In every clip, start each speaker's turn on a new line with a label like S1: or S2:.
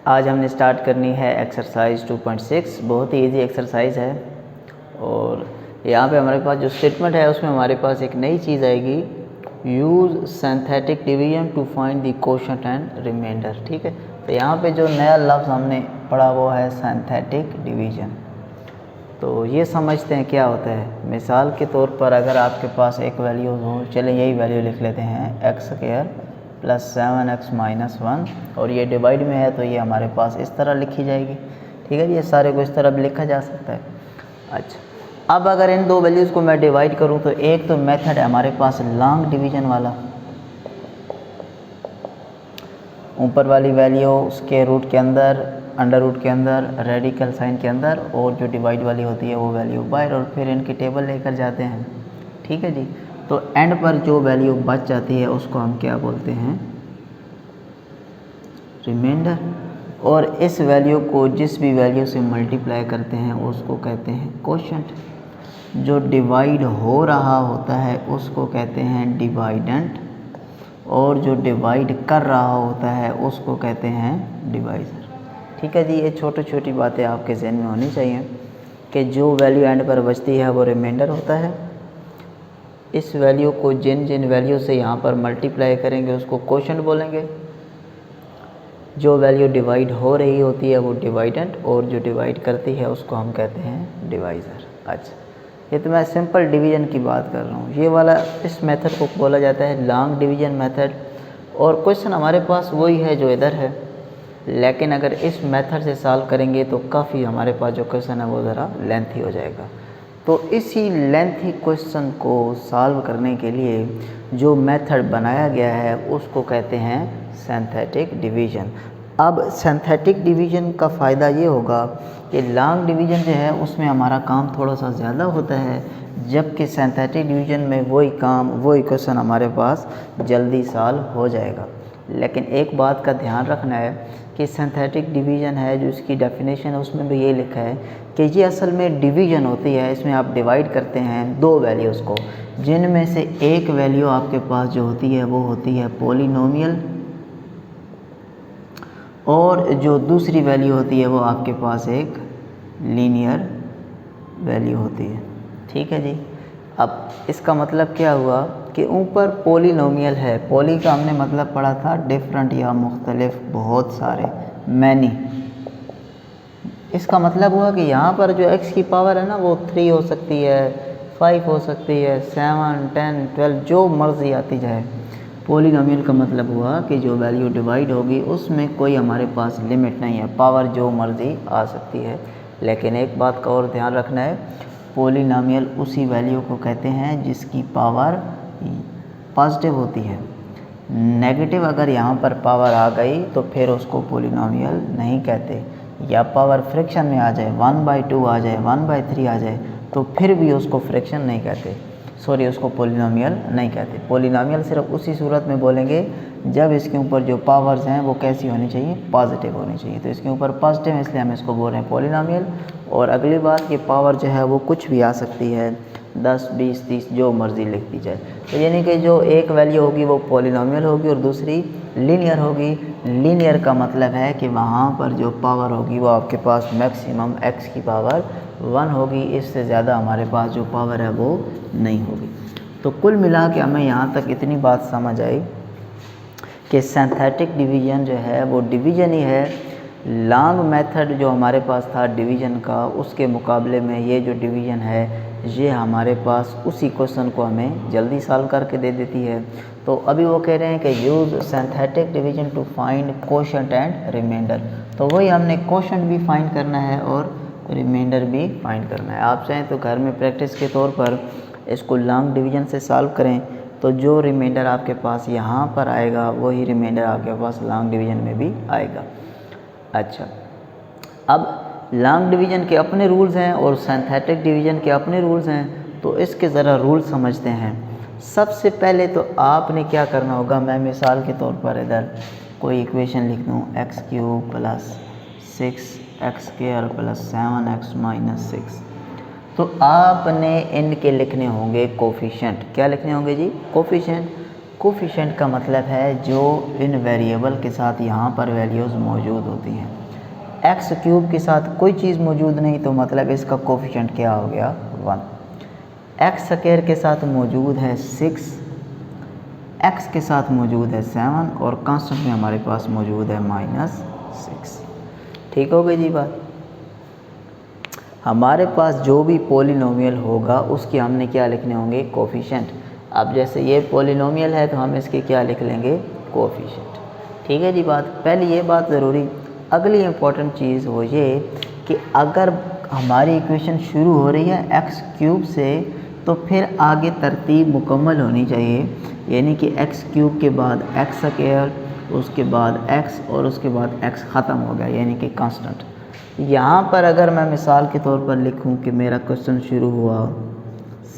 S1: आज हमने स्टार्ट करनी है एक्सरसाइज 2.6। बहुत ही इजी एक्सरसाइज है और यहाँ पे हमारे पास जो स्टेटमेंट है उसमें हमारे पास एक नई चीज़ आएगी, use synthetic division to find the quotient and remainder. ठीक है, तो यहाँ पे जो नया लफ्ज़ हमने पढ़ा वो है सिंथेटिक डिवीजन। तो ये समझते हैं क्या होता है। मिसाल के तौर पर अगर आपके पास एक वैल्यू हो, चले यही वैल्यू लिख लेते हैं, x square plus 7x minus 1 और ये डिवाइड में है तो ये हमारे पास इस तरह लिखी जाएगी। ठीक है, ये सारे को इस तरह भी लिखा जा सकता है। अच्छा, अब अगर इन दो वैल्यूज़ को मैं डिवाइड करूं तो एक तो मेथड है हमारे पास लॉन्ग डिवीजन वाला, ऊपर वाली वैल्यू स्क्वायर रूट के अंदर, अंडर रूट के अंदर, रेडिकल साइन के अंदर, और जो डिवाइड वाली होती है वो वैल्यू बाहर, और फिर इनकी टेबल लेकर जाते हैं। ठीक है जी, तो एंड पर जो वैल्यू बच जाती है उसको हम क्या बोलते हैं, रिमाइंडर। और इस वैल्यू को जिस भी वैल्यू से मल्टीप्लाई करते हैं उसको कहते हैं कोशेंट। जो डिवाइड हो रहा होता है उसको कहते हैं डिवाइडेंट, और जो डिवाइड कर रहा होता है उसको कहते हैं डिवाइज़र। ठीक है जी, ये छोटी छोटी बातें आपके जहन में होनी चाहिए कि जो वैल्यू एंड पर बचती है वो रिमाइंडर होता है। इस वैल्यू को जिन जिन वैल्यू से यहाँ पर मल्टीप्लाई करेंगे उसको कोशेंट बोलेंगे। जो वैल्यू डिवाइड हो रही होती है वो डिवाइडेंट, और जो डिवाइड करती है उसको हम कहते हैं डिवाइज़र। अच्छा, ये तो मैं सिंपल डिवीज़न की बात कर रहा हूँ। ये वाला इस मेथड को बोला जाता है लॉन्ग डिवीज़न मेथड। और क्वेश्चन हमारे पास वही है जो इधर है, लेकिन अगर इस मेथड से सॉल्व करेंगे तो काफ़ी हमारे पास जो क्वेश्चन है वो ज़रा लेंथी हो जाएगा। तो इसी लेंथी क्वेश्चन को सॉल्व करने के लिए जो मेथड बनाया गया है उसको कहते हैं सिंथेटिक डिवीज़न। अब सिंथेटिक डिवीज़न का फ़ायदा ये होगा कि लॉन्ग डिवीज़न जो है उसमें हमारा काम थोड़ा सा ज़्यादा होता है, जबकि सिंथेटिक डिवीज़न में वही काम वही क्वेश्चन हमारे पास जल्दी सॉल्व हो जाएगा। लेकिन एक बात का ध्यान रखना है कि सिंथेटिक डिवीज़न है जो इसकी डेफिनेशन है उसमें भी ये लिखा है कि ये असल में डिवीज़न होती है। इसमें आप डिवाइड करते हैं दो वैल्यूज़ को, जिनमें से एक वैल्यू आपके पास जो होती है वो होती है पॉलिनोमियल, और जो दूसरी वैल्यू होती है वो आपके पास एक लीनियर वैल्यू होती है। ठीक है जी, अब इसका मतलब क्या हुआ कि ऊपर पॉलिनोमियल है, पॉली का हमने मतलब पढ़ा था डिफरेंट या मुख्तलिफ, बहुत सारे, मैनी। इसका मतलब हुआ कि यहाँ पर जो x की पावर है ना वो 3 हो सकती है, 5 हो सकती है, 7, 10, 12, जो मर्ज़ी आती जाए। पॉलिनोमियल का मतलब हुआ कि जो वैल्यू डिवाइड होगी उसमें कोई हमारे पास लिमिट नहीं है, पावर जो मर्ज़ी आ सकती है। लेकिन एक बात का और ध्यान रखना है, पॉलिनोमियल उसी वैल्यू को कहते हैं जिसकी पावर पॉजिटिव होती है। नेगेटिव अगर यहाँ पर पावर आ गई तो फिर उसको पॉलिनोमियल नहीं कहते, या पावर फ्रैक्शन में आ जाए, 1/2 आ जाए, 1/3 आ जाए, तो फिर भी उसको फ्रैक्शन नहीं कहते, सॉरी उसको पॉलिनोमियल नहीं कहते। पॉलिनोमियल सिर्फ उसी सूरत में बोलेंगे जब इसके ऊपर जो पावर्स हैं वो कैसी होनी चाहिए, पॉजिटिव होनी चाहिए। तो इसके ऊपर पॉजिटिव है इसलिए हम इसको बोल रहे हैं पॉलिनोमियल। और अगली बात कि पावर जो है वो कुछ भी आ सकती है, 10, 20, 30, जो मर्ज़ी लिख दी जाए। तो यानी कि जो एक वैल्यू होगी वो पॉलिनोमियल होगी और दूसरी लीनियर होगी। लीनियर का मतलब है कि वहाँ पर जो पावर होगी वो आपके पास मैक्सिमम x की पावर 1 होगी, इससे ज़्यादा हमारे पास जो पावर है वो नहीं होगी। तो कुल मिला के हमें यहाँ तक इतनी बात समझ आई कि सिंथेटिक डिवीज़न जो है वो डिवीज़न ही है। लॉन्ग मेथड जो हमारे पास था डिवीज़न का, उसके मुकाबले में ये जो डिवीज़न है ये हमारे पास उसी क्वेश्चन को हमें जल्दी सॉल्व करके दे देती है। तो अभी वो कह रहे हैं कि use synthetic division to find quotient and remainder. तो वही हमने कोशेंट भी फाइंड करना है और रिमाइंडर भी फाइंड करना है। आप चाहें तो घर में प्रैक्टिस के तौर पर इसको लॉन्ग डिवीज़न से सॉल्व करें, तो जो रिमाइंडर आपके पास यहाँ पर आएगा वही रिमाइंडर आपके पास लॉन्ग डिवीज़न में भी आएगा। अच्छा, अब लॉन्ग डिवीज़न के अपने रूल्स हैं और सिंथेटिक डिवीज़न के अपने रूल्स हैं, तो इसके ज़रा रूल समझते हैं। सबसे पहले तो आपने क्या करना होगा, मैं मिसाल के तौर पर इधर कोई इक्वेशन लिख दूँ, x³ plus 6x² plus 7x minus 6, तो आपने इनके लिखने होंगे कोफिशिएंट। क्या लिखने होंगे जी, कोफिशिएंट। कोफिशिएंट का मतलब है जो इन वेरिएबल के साथ यहाँ पर वैल्यूज़ मौजूद होती हैं। एक्स क्यूब के साथ कोई चीज़ मौजूद नहीं तो मतलब इसका कोफिशिएंट क्या हो गया 1। एक्स स्क्वायर के साथ मौजूद है 6, एक्स के साथ मौजूद है 7 और कांस्टेंट में हमारे पास मौजूद है -6। ठीक हो गई जी बात। हमारे पास जो भी पॉलिनोमियल होगा उसके हमने क्या लिखने होंगे कोफिशिएंट। अब जैसे ये पॉलिनोमियल है तो हम इसके क्या लिख लेंगे कोफिशिएंट। ठीक है जी बात। पहले ये बात ज़रूरी। अगली इम्पॉर्टेंट चीज़ वो ये कि अगर हमारी इक्वेशन शुरू हो रही है एक्स क्यूब से तो फिर आगे तरतीब मुकम्मल होनी चाहिए, यानी कि एक्स क्यूब के बाद एक्स स्क्वायर, उसके बाद एक्स और उसके बाद एक्स ख़त्म हो गया यानी कि कांस्टेंट। यहाँ पर अगर मैं मिसाल के तौर पर लिखूँ कि मेरा क्वेश्चन शुरू हुआ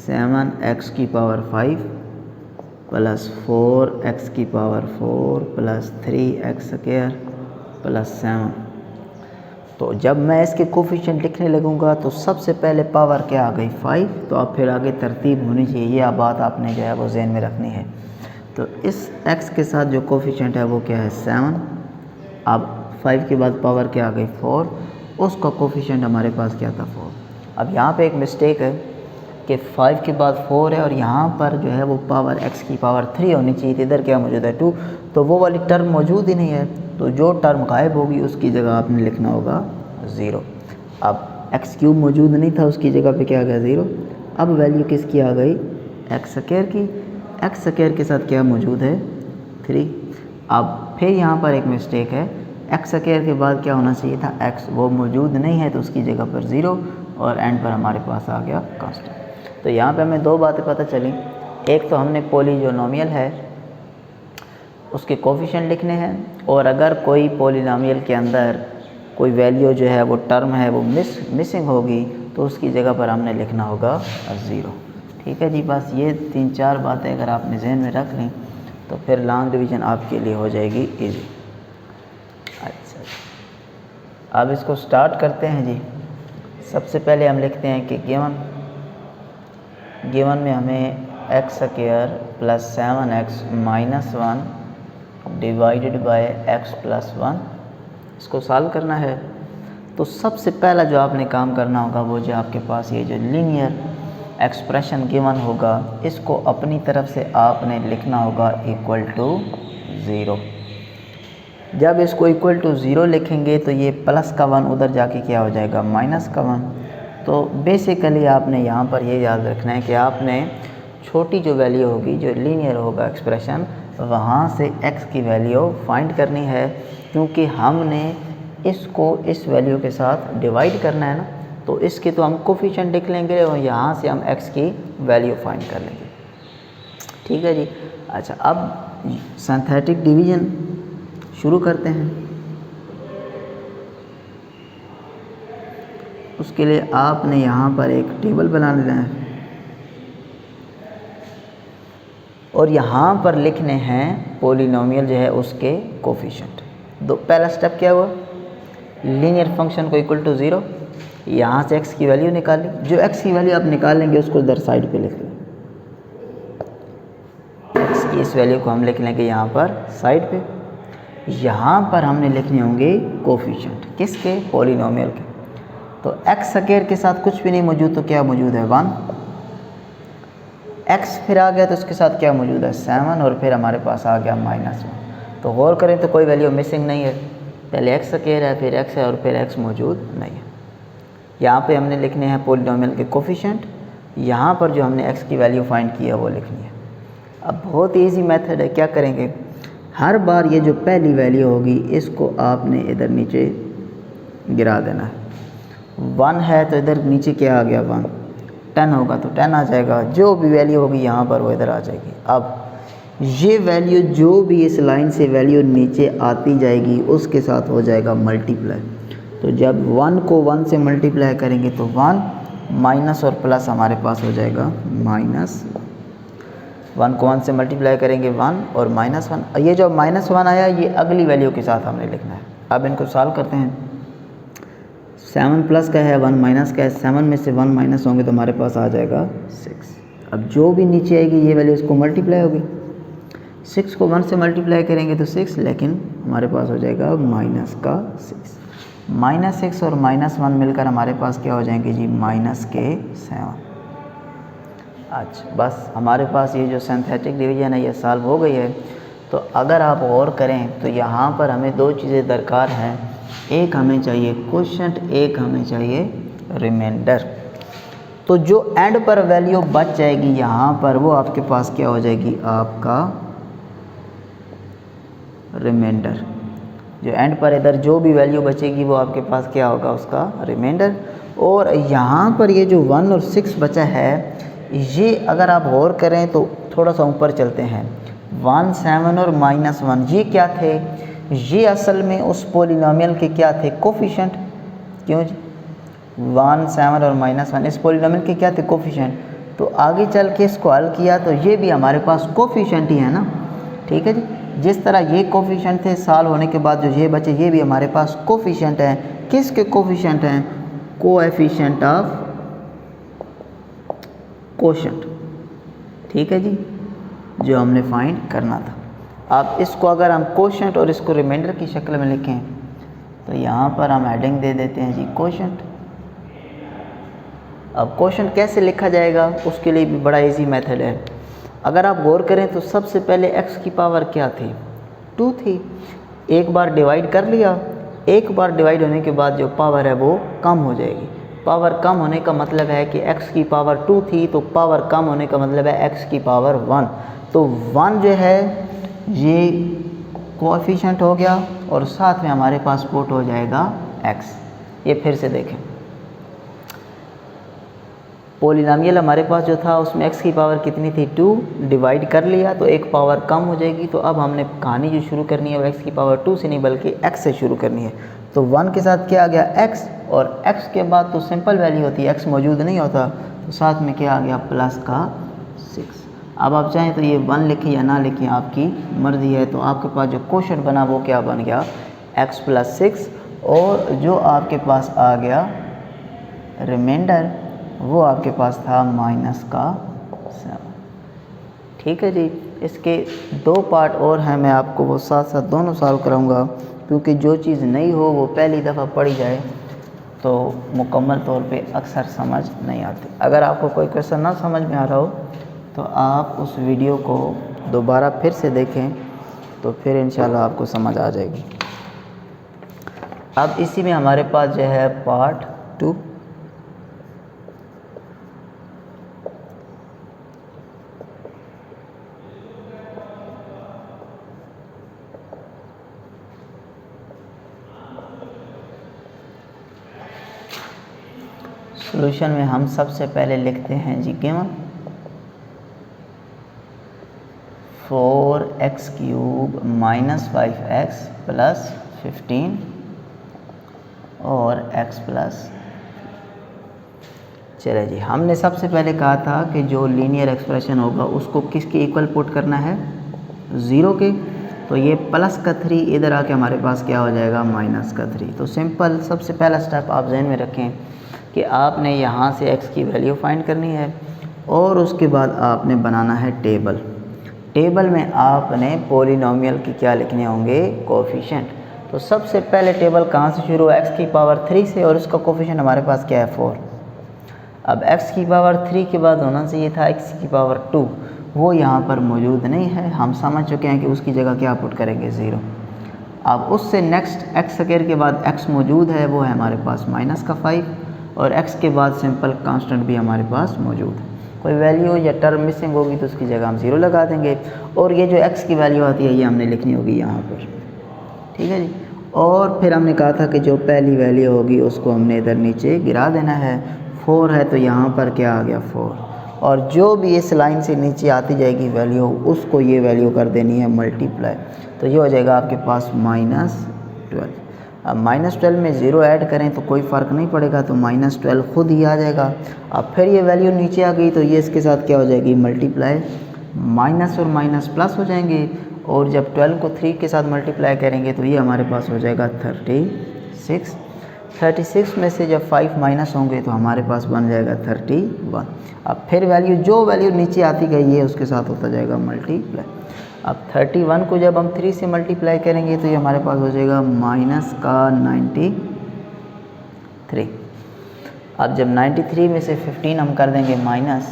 S1: 7x की पावर 5 प्लस 4x की power 4 plus 3x square plus 7, तो जब मैं इसके कोफिशिएंट लिखने लगूंगा तो सबसे पहले पावर क्या आ गई 5, तो अब फिर आगे तरतीब होनी चाहिए। ये बात आपने जो है वो जहन में रखनी है। तो इस x के साथ जो कोफिशिएंट है वो क्या है 7। अब 5 के बाद पावर क्या आ गई 4, उसका कोफिशिएंट हमारे पास क्या था 4। अब यहाँ पे एक मिस्टेक है कि 5 के बाद 4 है और यहाँ पर जो है वो पावर x की पावर 3 होनी चाहिए थी, इधर क्या मौजूद है 2, तो वो वाली टर्म मौजूद ही नहीं है। तो जो टर्म गायब होगी उसकी जगह आपने लिखना होगा 0। अब एक्स क्यूब मौजूद नहीं था, उसकी जगह पे क्या आ गया 0। अब वैल्यू किसकी आ गई एक्स स्क्वायर की। एक्स स्क्वायर के साथ क्या मौजूद है 3। अब फिर यहाँ पर एक मिस्टेक है, एक्स स्क्वायर के बाद क्या होना चाहिए था एक्स, वो मौजूद नहीं है तो उसकी जगह पर 0 और एंड पर हमारे पास आ गया कांस्टेंट। तो यहाँ पे हमें दो बातें पता चली। एक तो हमने पॉलीनोमियल है उसके कोफिशिएंट लिखने हैं, और अगर कोई पॉलिनोमियल के अंदर कोई वैल्यू जो है वो टर्म है वो मिसिंग होगी तो उसकी जगह पर हमने लिखना होगा 0। ठीक है जी। बस ये 3-4 बातें अगर आपने जहन में रख ली तो फिर लॉन्ग डिवीज़न आपके लिए हो जाएगी ईजी। अच्छा, अब इसको स्टार्ट करते हैं जी। सबसे पहले हम लिखते हैं कि गिवन में हमें x square plus 7x minus 1 divided by x plus 1 इसको सॉल्व करना है। तो सबसे पहला जो आपने काम करना होगा वो जो आपके पास ये जो लीनियर एक्सप्रेशन गिवन होगा इसको अपनी तरफ से आपने लिखना होगा इक्वल टू 0। जब इसको इक्वल टू 0 लिखेंगे तो ये प्लस का 1 उधर जाके क्या हो जाएगा माइनस का 1। तो बेसिकली आपने यहाँ पर ये याद रखना है कि आपने छोटी जो वैल्यू होगी जो लीनियर होगा एक्सप्रेशन वहाँ से x की वैल्यू फाइंड करनी है, क्योंकि हमने इसको इस वैल्यू के साथ डिवाइड करना है ना, तो इसके तो हम कोफिशिएंट लिख लेंगे और यहाँ से हम x की वैल्यू फाइंड कर लेंगे। ठीक है जी। अच्छा, अब सिंथेटिक डिवीज़न शुरू करते हैं। उसके लिए आपने यहाँ पर एक टेबल बना लेना है और यहाँ पर लिखने हैं पॉलिनोमियल जो है उसके कोफिशिएंट। दो पहला स्टेप क्या हुआ, लीनियर फंक्शन को इक्वल टू 0, यहाँ से x की वैल्यू निकाली। जो x की वैल्यू आप निकालेंगे उसको इधर साइड पे लिख लें। x की इस वैल्यू को हम लिख लेंगे यहाँ पर साइड पे। यहाँ पर हमने लिखने होंगे कोफिशिएंट किसके पॉलिनोमियल के। तो x स्क्वायर के साथ कुछ भी नहीं मौजूद तो क्या मौजूद है 1, x फिर आ गया तो उसके साथ क्या मौजूद है 7 और फिर हमारे पास आ गया -1। तो गौर करें तो कोई वैल्यू मिसिंग नहीं है, पहले x स्क्वायर है फिर x है और फिर x मौजूद नहीं है। यहाँ पे हमने लिखने हैं पॉलिनोमियल के कोफिशिएंट, यहाँ पर जो हमने x की वैल्यू फाइंड की है वो लिखनी है। अब बहुत ईजी मेथड है, क्या करेंगे, हर बार ये जो पहली वैल्यू होगी इसको आपने इधर नीचे गिरा देना है। 1 है तो इधर नीचे क्या आ गया 1, 10 होगा तो 10 आ जाएगा, जो भी वैल्यू होगी यहाँ पर वो इधर आ जाएगी। अब ये वैल्यू जो भी इस लाइन से वैल्यू नीचे आती जाएगी उसके साथ हो जाएगा मल्टीप्लाई। तो जब 1 को 1 से मल्टीप्लाई करेंगे तो 1 माइनस और प्लस हमारे पास हो जाएगा -1 को 1 से मल्टीप्लाई करेंगे 1 और -1। ये जो -1 आया ये अगली वैल्यू के साथ हमने लिखना है। अब इनको सॉल्व करते हैं। 7 प्लस का है 1 माइनस का है, 7 में से 1 माइनस होंगे तो हमारे पास आ जाएगा 6। अब जो भी नीचे आएगी ये वैल्यू इसको मल्टीप्लाई होगी, 6 को 1 से मल्टीप्लाई करेंगे तो 6, लेकिन हमारे पास हो जाएगा माइनस का 6। -6 और -1 मिलकर हमारे पास क्या हो जाएंगे जी, -7। अच्छा, बस हमारे पास ये जो सिंथेटिक डिवीजन है ये सॉल्व हो गई है। तो अगर आप गौर करें तो यहाँ पर हमें दो चीज़ें दरकार हैं, एक हमें चाहिए कोशेंट, एक हमें चाहिए रिमाइंडर। तो जो एंड पर वैल्यू बच जाएगी यहाँ पर वो आपके पास क्या हो जाएगी, आपका रिमाइंडर। जो एंड पर इधर जो भी वैल्यू बचेगी वो आपके पास क्या होगा, उसका रिमाइंडर। और यहाँ पर ये जो 1 और 6 बचा है, ये अगर आप गौर करें तो थोड़ा सा ऊपर चलते हैं, 1, 7 और -1 ये क्या थे, ये असल में उस पोलिनोमियल के क्या थे, कोफिशिएंट। क्यों जी, 1, 7 और -1 इस पोलिनोमियल के क्या थे, कोफिशिएंट। तो आगे चल के इसको हल किया तो ये भी हमारे पास कोफिशिएंट ही है ना, ठीक है जी। जिस तरह ये कोफिशिएंट थे, सॉल्व होने के बाद जो ये बचे ये भी हमारे पास कोफिशिएंट हैं। किसके कोफिशिएंट हैं, कोएफिशिएंट ऑफ कोशेंट, ठीक है जी, जो हमने फाइंड करना था। अब इसको अगर हम कोशेंट और इसको रिमाइंडर की शक्ल में लिखें तो यहाँ पर हम हेडिंग दे देते हैं जी कोशेंट। अब कोशेंट कैसे लिखा जाएगा, उसके लिए भी बड़ा इजी मेथड है। अगर आप गौर करें तो सबसे पहले x की पावर क्या थी, 2 थी। एक बार डिवाइड कर लिया, एक बार डिवाइड होने के बाद जो पावर है वो कम हो जाएगी। पावर कम होने का मतलब है कि x की पावर 2 थी, तो पावर कम होने का मतलब है x की पावर 1। तो 1 जो है ये कोएफिशिएंट हो गया और साथ में हमारे पास पुट हो जाएगा x। ये फिर से देखें, पोलिनोमियल हमारे पास जो था उसमें x की पावर कितनी थी, 2, डिवाइड कर लिया तो एक पावर कम हो जाएगी। तो अब हमने कहानी जो शुरू करनी है वो x की पावर 2 से नहीं बल्कि x से शुरू करनी है। तो 1 के साथ क्या आ गया, x, और x के बाद तो सिंपल वैल्यू होती है, x मौजूद नहीं होता, तो साथ में क्या आ गया, प्लस का 6। अब आप चाहें तो ये 1 लिखें या ना लिखें, आपकी मर्ज़ी है। तो आपके पास जो कोशेंट बना वो क्या बन गया, x + 6, और जो आपके पास आ गया रिमाइंडर वो आपके पास था -7। ठीक है जी। इसके 2 पार्ट और हैं, मैं आपको वो साथ साथ दोनों सॉल्व कराऊंगा, क्योंकि जो चीज़ नहीं हो वो पहली दफ़ा पढ़ी जाए तो मुकम्मल तौर पे अक्सर समझ नहीं आती। अगर आपको कोई क्वेश्चन ना समझ में आ रहा हो तो आप उस वीडियो को दोबारा फिर से देखें, तो फिर इंशाल्लाह आपको समझ आ जाएगी। अब इसी में हमारे पास जो है पार्ट 2। सॉल्यूशन में हम सबसे पहले लिखते हैं जी गिवन 4x³ - 5x + 15 और x+। चले जी, हमने सबसे पहले कहा था कि जो लीनियर एक्सप्रेशन होगा उसको किसके इक्वल पुट करना है, 0 के। तो ये +3 इधर आके हमारे पास क्या हो जाएगा, -3। तो सिंपल सबसे पहला स्टेप आप जहन में रखें कि आपने यहाँ से x की वैल्यू फाइंड करनी है और उसके बाद आपने बनाना है टेबल। टेबल में आपने पोलिनोमियल की क्या लिखने होंगे, कोएफिशिएंट। तो सबसे पहले टेबल कहाँ से शुरू है, x की पावर 3 से, और उसका कोएफिशिएंट हमारे पास क्या है, 4। अब x की पावर 3 के बाद होना चाहिए था x की पावर 2, वो यहाँ पर मौजूद नहीं है। हम समझ चुके हैं कि उसकी जगह क्या पुट करेंगे, 0। अब उससे नेक्स्ट x² के बाद x मौजूद है, वो है हमारे पास -5, और x के बाद सिंपल कांस्टेंट भी हमारे पास मौजूद है। कोई वैल्यू या टर्म मिसिंग होगी तो उसकी जगह हम 0 लगा देंगे, और ये जो x की वैल्यू आती है ये हमने लिखनी होगी यहाँ पर, ठीक है जी। और फिर हमने कहा था कि जो पहली वैल्यू होगी उसको हमने इधर नीचे गिरा देना है। 4 है तो यहाँ पर क्या आ गया, 4, और जो भी इस लाइन से नीचे आती जाएगी वैल्यू उसको ये वैल्यू कर देनी है मल्टीप्लाई। तो ये हो जाएगा आपके पास -12। अब -12 में 0 ऐड करें तो कोई फ़र्क नहीं पड़ेगा, तो -12 खुद ही आ जाएगा। अब फिर ये वैल्यू नीचे आ गई तो ये इसके साथ क्या हो जाएगी, मल्टीप्लाई, माइनस और माइनस प्लस हो जाएंगे, और जब 12 को 3 के साथ मल्टीप्लाई करेंगे तो ये हमारे पास हो जाएगा 36। 36 में से जब 5 माइनस होंगे तो हमारे पास बन जाएगा 31। अब फिर वैल्यू जो वैल्यू नीचे आती गई है उसके साथ होता जाएगा मल्टीप्लाई। अब 31 को जब हम 3 से मल्टीप्लाई करेंगे तो ये हमारे पास हो जाएगा -93। अब जब 93 में से 15 हम कर देंगे माइनस,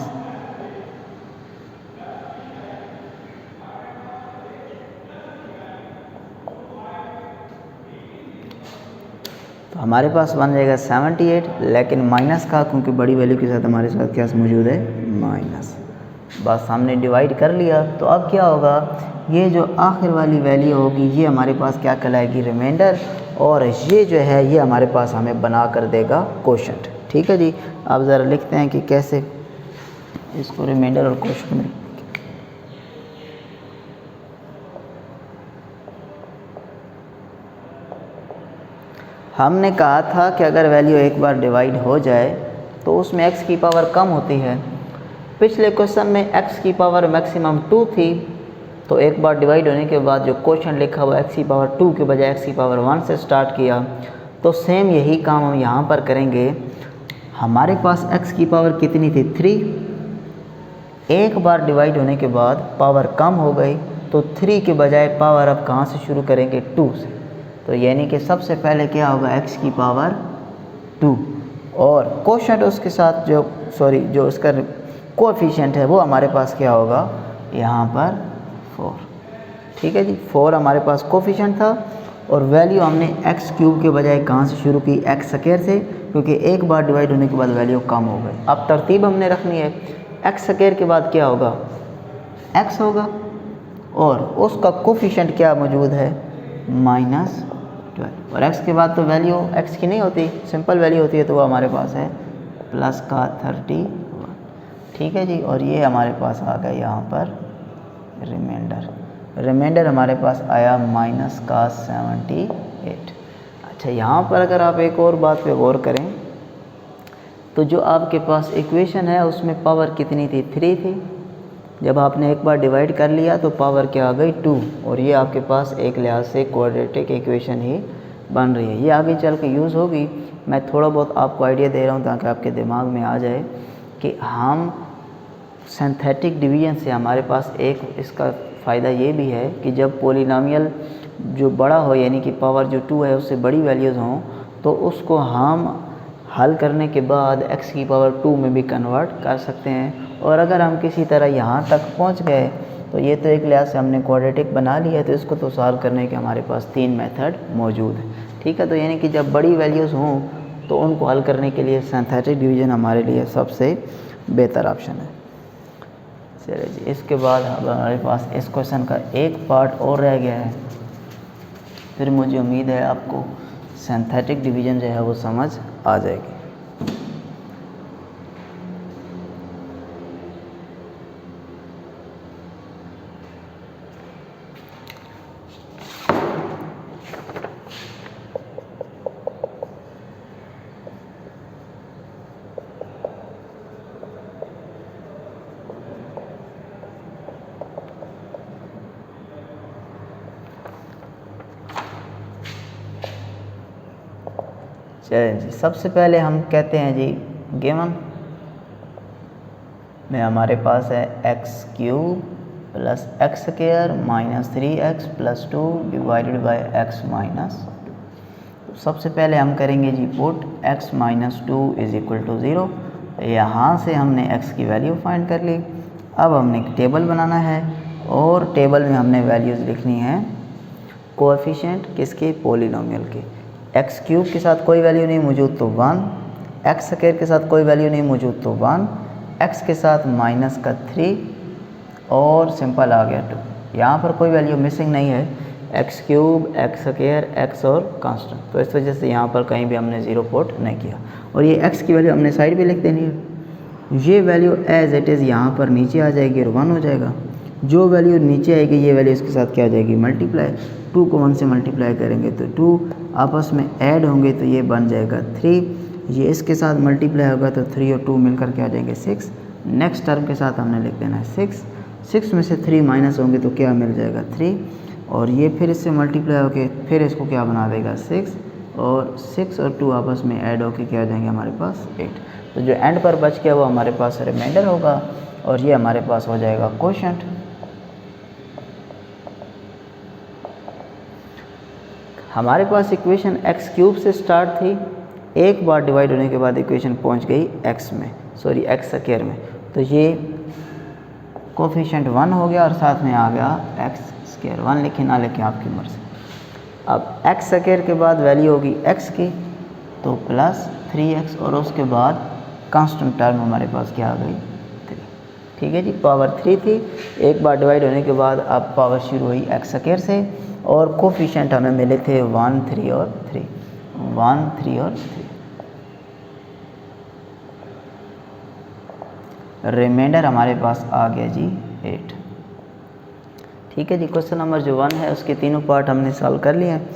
S1: तो हमारे पास बन जाएगा 78, लेकिन माइनस का क्योंकि बड़ी वैल्यू के साथ हमारे साथ क्या मौजूद है, माइनस। बस हमने डिवाइड कर लिया, तो अब क्या होगा, ये जो आखिर वाली वैल्यू होगी ये हमारे पास क्या कहलाएगी, रिमाइंडर, और ये जो है ये हमारे पास हमें बना कर देगा कोशेंट। ठीक है जी। अब ज़रा लिखते हैं कि कैसे इसको रिमाइंडर और कोशेंट में। हमने कहा था कि अगर वैल्यू एक बार डिवाइड हो जाए तो उसमें x की पावर कम होती है। पिछले क्वेश्चन में x की पावर मैक्सिमम 2 थी, तो एक बार डिवाइड होने के बाद जो क्वेश्चन लिखा हुआ x की पावर 2 के बजाय x की पावर 1 से स्टार्ट किया, तो सेम यही काम हम यहाँ पर करेंगे। हमारे पास x की पावर कितनी थी, 3। एक बार डिवाइड होने के बाद पावर कम हो गई, तो 3 के बजाय पावर अब कहाँ से शुरू करेंगे, 2 से। तो यानी कि सबसे पहले क्या होगा, x की पावर 2, और कोशेंट उसके साथ जो उसका कोएफिशिएंट है वो हमारे पास क्या होगा, यहाँ पर 4। ठीक है जी, 4 हमारे पास कोएफिशिएंट था, और वैल्यू हमने x क्यूब के बजाय कहाँ से शुरू की, x स्क्वायर से, क्योंकि एक बार डिवाइड होने के बाद वैल्यू कम हो गई। अब तरतीब हमने रखनी है, x स्क्वायर के बाद क्या होगा, x होगा, और उसका कोएफिशिएंट क्या मौजूद है, -12, और x के बाद तो वैल्यू x की नहीं होती, सिंपल वैल्यू होती है, तो वो हमारे पास है +31। ठीक है जी, और ये हमारे पास आ गया यहाँ पर रिमाइंडर हमारे पास आया -78। अच्छा, यहाँ पर अगर आप एक और बात पे गौर करें तो जो आपके पास इक्वेशन है उसमें पावर कितनी थी, 3 थी। जब आपने एक बार डिवाइड कर लिया तो पावर क्या आ गई, 2, और ये आपके पास एक लिहाज से क्वाड्रेटिक इक्वेशन ही बन रही है। ये आगे चल के यूज़ होगी, मैं थोड़ा बहुत आपको आइडिया दे रहा हूँ ताकि आपके दिमाग में आ जाए कि हम सिंथेटिक डिवीजन से हमारे पास एक इसका फ़ायदा ये भी है कि जब पॉलिनॉमियल जो बड़ा हो, यानी कि पावर जो 2 है उससे बड़ी वैल्यूज़ हों, तो उसको हम हल करने के बाद x की पावर 2 में भी कन्वर्ट कर सकते हैं। और अगर हम किसी तरह यहाँ तक पहुँच गए तो ये तो एक लिहाज से हमने क्वाड्रेटिक बना लिया है, तो इसको तो सॉल्व करने के हमारे पास 3 मेथड मौजूद है। ठीक है, तो यानी कि जब बड़ी वैल्यूज़ हों तो उनको हल करने के लिए सिंथेटिक डिवीजन हमारे लिए सबसे बेहतर ऑप्शन है। चलिए जी, इसके बाद हमारे पास इस क्वेश्चन का एक पार्ट और रह गया है, फिर मुझे उम्मीद है आपको सिंथेटिक डिवीजन जो है वो समझ आ जाएगी। चलिए जी, सबसे पहले हम कहते हैं जी गिवन में हमारे पास है x³ + x² - 3x + 2 divided by x - 2। तो सबसे पहले हम करेंगे जी पुट x - 2 = 0। यहाँ से हमने x की वैल्यू फाइंड कर ली। अब हमने एक टेबल बनाना है, और टेबल में हमने वैल्यूज़ लिखनी है कोएफिशिएंट किसके, पॉलिनॉमियल के। x³ के साथ कोई वैल्यू नहीं मौजूद तो 1, x² के साथ कोई वैल्यू नहीं मौजूद तो 1, x के साथ -3, और सिंपल आ गया 2। यहाँ पर कोई वैल्यू मिसिंग नहीं है, x³ x² x और कांस्टेंट, तो इस वजह से यहाँ पर कहीं भी हमने 0 पुट नहीं किया। और ये x की वैल्यू हमने साइड पे लिख देनी है। ये वैल्यू एज इट इज़ यहाँ पर नीचे आ जाएगी और 1 हो जाएगा। जो वैल्यू नीचे आएगी ये वैल्यू इसके साथ क्या हो जाएगी, मल्टीप्लाई। 2 को 1 से मल्टीप्लाई करेंगे तो 2 आपस में ऐड होंगे तो ये बन जाएगा 3। ये इसके साथ मल्टीप्लाई होगा तो 3 और 2 मिलकर क्या हो जाएंगे 6। नेक्स्ट टर्म के साथ हमने लिख देना है 6 में से 3 माइनस होंगे तो क्या मिल जाएगा 3, और ये फिर इससे मल्टीप्लाई होके फिर इसको क्या बना देगा 6, और 6 और 2 आपस में ऐड होके क्या हो जाएंगे हमारे पास 8। तो जो एंड पर बच गया वो हमारे पास रिमाइंडर होगा, और ये हमारे पास हो जाएगा कोशेंट। हमारे पास इक्वेशन एक्स क्यूब से स्टार्ट थी, एक बार डिवाइड होने के बाद इक्वेशन पहुंच गई एक्स में, सॉरी एक्स स्क्वायर में, तो ये कोफिशिएंट 1 हो गया और साथ में आ गया एक्स स्क्वायर। 1 लिखे ना लिखे आपकी मर्ज़ी। अब एक्स स्क्वायर के बाद वैल्यू होगी एक्स की, तो प्लस 3x और उसके बाद कांस्टेंट टर्म हमारे पास क्या आ गई 3। ठीक है जी, पावर 3 थी, एक बार डिवाइड होने के बाद अब पावर शुरू हुई एक्स स्क्वायर से और कोफिशिएंट हमें मिले थे 1, 3 और 3, 1, 3 और 3। रिमाइंडर हमारे पास आ गया जी 8। ठीक है जी, क्वेश्चन नंबर जो 1 है उसके तीनों पार्ट हमने सॉल्व कर लिए हैं।